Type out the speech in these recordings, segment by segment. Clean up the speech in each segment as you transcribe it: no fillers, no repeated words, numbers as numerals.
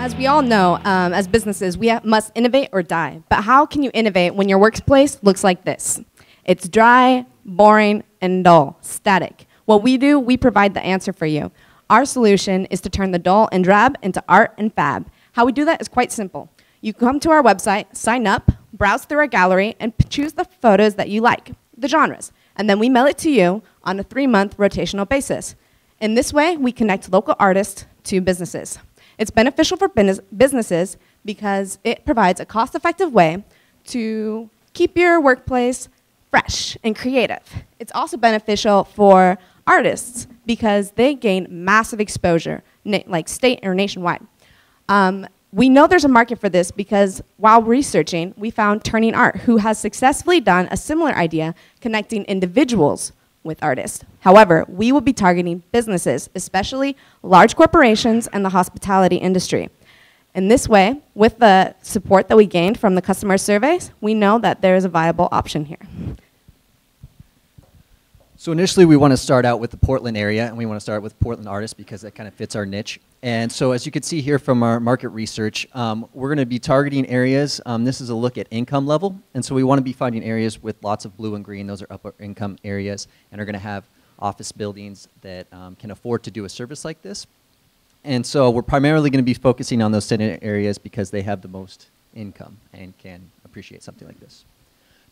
As we all know, as businesses, we must innovate or die. But how can you innovate when your workplace looks like this? It's dry, boring, and dull, static. What we do, we provide the answer for you. Our solution is to turn the dull and drab into art and fab. How we do that is quite simple. You come to our website, sign up, browse through our gallery, and choose the photos that you like, the genres. And then we mail it to you on a 3-month rotational basis. In this way, we connect local artists to businesses. It's beneficial for businesses because it provides a cost-effective way to keep your workplace fresh and creative. It's also beneficial for artists because they gain massive exposure, like state or nationwide. We know there's a market for this because while researching, we found Turning Art, who has successfully done a similar idea connecting individuals with artists. However, we will be targeting businesses, especially large corporations and the hospitality industry. In this way, with the support that we gained from the customer surveys, we know that there is a viable option here. So initially, we want to start out with the Portland area, and we want to start with Portland artists because that kind of fits our niche. And so as you can see here from our market research, we're going to be targeting areas. This is a look at income level. And so we want to be finding areas with lots of blue and green. Those are upper income areas and are going to have office buildings that can afford to do a service like this. And so we're primarily going to be focusing on those center areas because they have the most income and can appreciate something like this.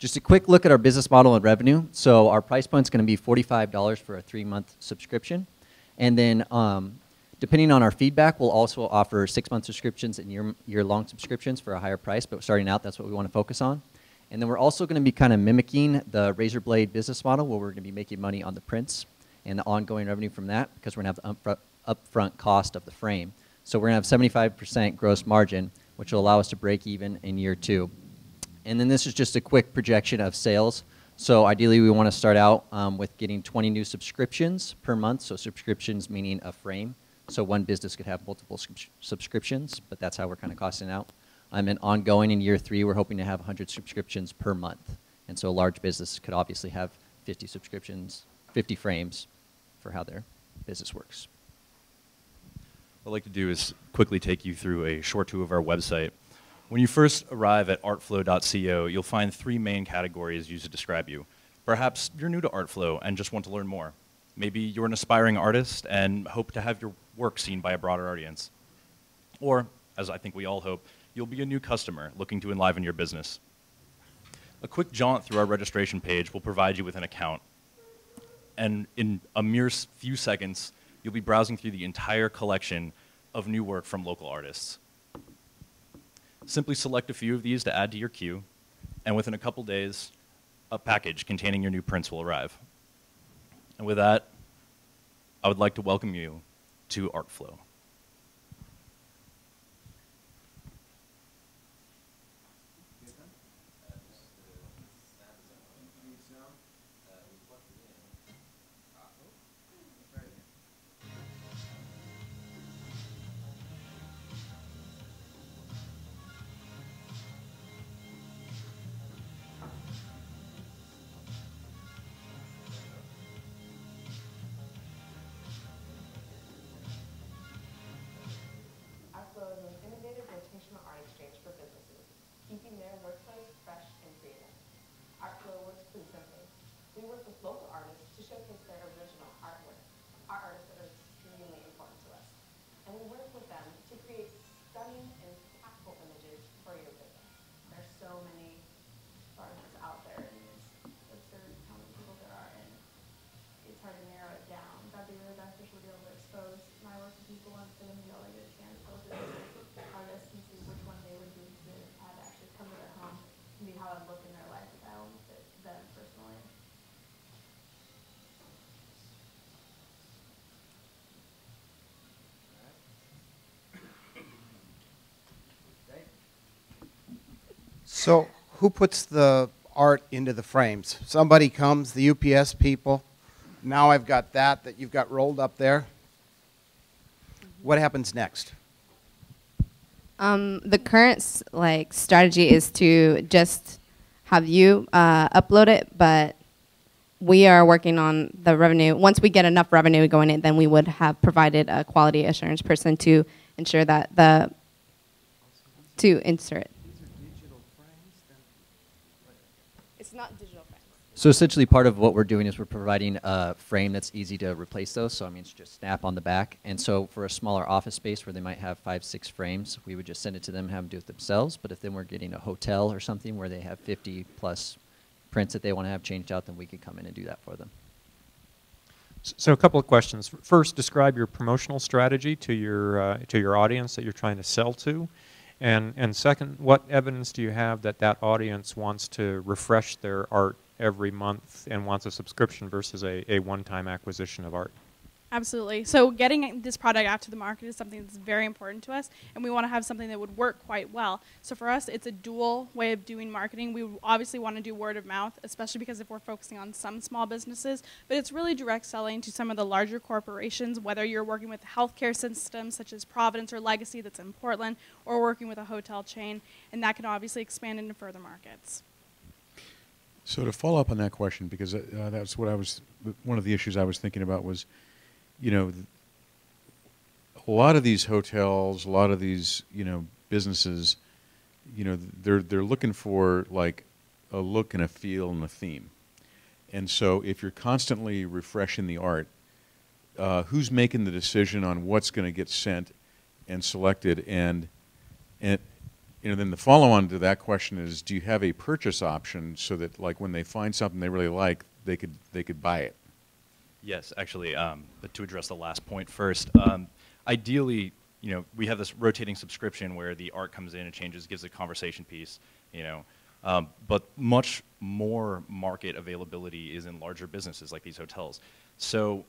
Just a quick look at our business model and revenue. So our price point is going to be $45 for a 3-month subscription. And then depending on our feedback, we'll also offer 6-month subscriptions and year-long subscriptions for a higher price. But starting out, that's what we want to focus on. And then we're also going to be kind of mimicking the razor blade business model where we're going to be making money on the prints and the ongoing revenue from that because we're going to have the upfront cost of the frame. So we're going to have 75% gross margin, which will allow us to break even in year 2. And then this is just a quick projection of sales. So ideally, we want to start out with getting 20 new subscriptions per month. So subscriptions meaning a frame. So one business could have multiple subscriptions, but that's how we're kind of costing out. And ongoing in year 3, we're hoping to have 100 subscriptions per month. And so a large business could obviously have 50 subscriptions, 50 frames for how their business works. What I'd like to do is quickly take you through a short tour of our website. When you first arrive at artflow.co, you'll find 3 main categories used to describe you. Perhaps you're new to Artflow and just want to learn more. Maybe you're an aspiring artist and hope to have your work seen by a broader audience. Or, as I think we all hope, you'll be a new customer looking to enliven your business. A quick jaunt through our registration page will provide you with an account. And in a mere few seconds, you'll be browsing through the entire collection of new work from local artists. Simply select a few of these to add to your queue, and within a couple days, a package containing your new prints will arrive. And with that, I would like to welcome you to Artflow. Artflow is an innovative rotational art exchange for businesses, keeping their workplace fresh and creative. Artflow works pretty simply. We work with local artists to showcase their original artwork, our artists that are extremely important to us. And we work with them to create stunning and impactful images for your business. There's so many artists out there, and it's absurd how many people there are, and it's hard to narrow it down. That'd be really beneficial to be able to expose my work to people and for them to be able to get a chance to look at this artist and see which one they would be to have actually come to their home and be how it would look in their life if I owned them personally. So who puts the art into the frames? Somebody comes, the UPS people. Now I've got that you've got rolled up there. What happens next? The current strategy is to just have you upload it, but we are working on the revenue. Once we get enough revenue going in, then we would have provided a quality assurance person to ensure that the to insert it. It's not digital frames. So essentially part of what we're doing is we're providing a frame that's easy to replace those. So I mean, it's just snap on the back. And so for a smaller office space where they might have 5, 6 frames, we would just send it to them and have them do it themselves. But if then we're getting a hotel or something where they have 50 plus prints that they want to have changed out, then we could come in and do that for them. So a couple of questions. First, describe your promotional strategy to your audience that you're trying to sell to. And second, what evidence do you have that that audience wants to refresh their art every month and wants a subscription versus a one-time acquisition of art? Absolutely. So getting this product out to the market is something that's very important to us, and we want to have something that would work quite well. So for us, it's a dual way of doing marketing. We obviously want to do word of mouth, especially because if we're focusing on some small businesses, but it's really direct selling to some of the larger corporations, whether you're working with healthcare systems such as Providence or Legacy that's in Portland, or working with a hotel chain, and that can obviously expand into further markets. So to follow up on that question, because that's what one of the issues I was thinking about was, you know, a lot of these hotels, a lot of these, you know, businesses, you know, they're looking for like a look and a feel and a theme. And so if you're constantly refreshing the art, who's making the decision on what's going to get sent and selected? And you know, then the follow-on to that question is, do you have a purchase option so that like when they find something they really like, they could buy it? Yes, actually, but to address the last point first, ideally, you know, we have this rotating subscription where the art comes in and changes, gives a conversation piece, you know, but much more market availability is in larger businesses like these hotels. So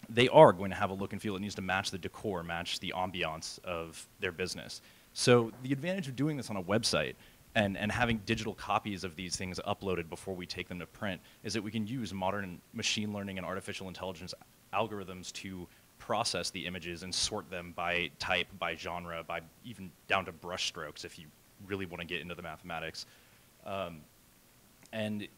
they are going to have a look and feel. It needs to match the decor, match the ambiance of their business. So the advantage of doing this on a website and having digital copies of these things uploaded before we take them to print is that we can use modern machine learning and artificial intelligence algorithms to process the images and sort them by type, by genre, by even down to brush strokes if you really want to get into the mathematics. And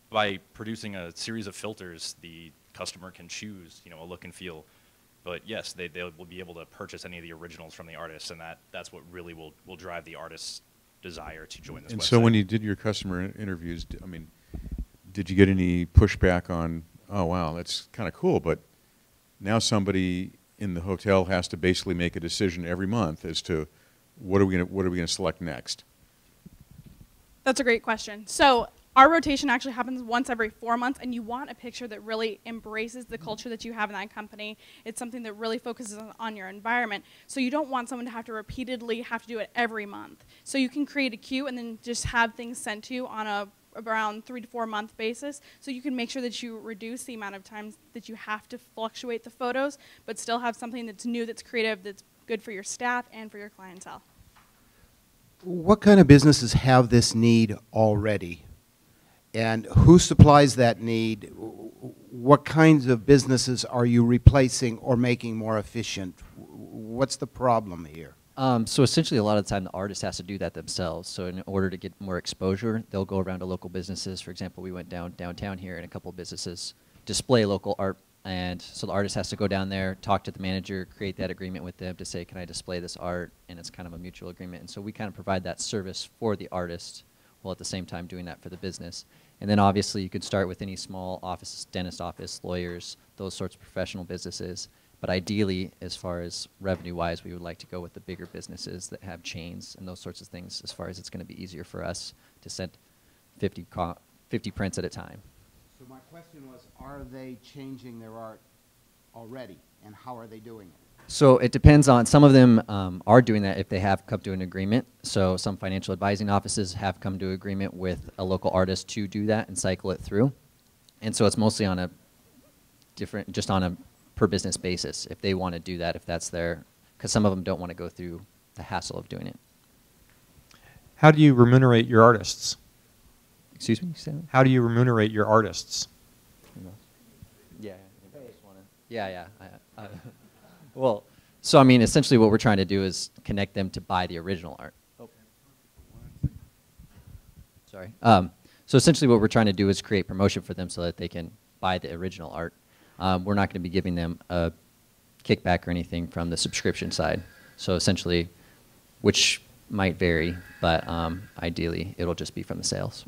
by producing a series of filters, the customer can choose, you know, a look and feel. But yes, they will be able to purchase any of the originals from the artists, and that's what really will drive the artist's desire to join this website. And so when you did your customer interviews, I mean, did you get any pushback on, oh wow, that's kind of cool, but now somebody in the hotel has to basically make a decision every month as to what are we going to select next? That's a great question. So our rotation actually happens once every 4 months, and you want a picture that really embraces the culture that you have in that company. It's something that really focuses on your environment. So you don't want someone to have to repeatedly have to do it every month. So you can create a queue and then just have things sent to you on around 3 to 4 month basis. So you can make sure that you reduce the amount of times that you have to fluctuate the photos, but still have something that's new, that's creative, that's good for your staff and for your clientele. What kind of businesses have this need already? And who supplies that need? What kinds of businesses are you replacing or making more efficient? What's the problem here? So essentially a lot of the time the artist has to do that themselves. So in order to get more exposure, they'll go around to local businesses. For example, we went downtown here and a couple of businesses display local art. And so the artist has to go down there, talk to the manager, create that agreement with them to say, can I display this art? And it's kind of a mutual agreement. And so we kind of provide that service for the artist while at the same time doing that for the business. And then obviously you could start with any small office, dentist office, lawyers, those sorts of professional businesses. But ideally, as far as revenue-wise, we would like to go with the bigger businesses that have chains and those sorts of things, as far as it's going to be easier for us to send 50 prints at a time. So my question was, are they changing their art already, and how are they doing it? So it depends on, some of them are doing that if they have come to an agreement. So some financial advising offices have come to agreement with a local artist to do that and cycle it through. And so it's mostly on a different, just on a per business basis if they want to do that, if that's their, because some of them don't want to go through the hassle of doing it. How do you remunerate your artists? Excuse me? Sam? How do you remunerate your artists? Yeah. Yeah. Well, so I mean, essentially what we're trying to do is connect them to buy the original art. Sorry. So essentially what we're trying to do is create promotion for them so that they can buy the original art. We're not going to be giving them a kickback or anything from the subscription side. So essentially, which might vary, but ideally it'll just be from the sales.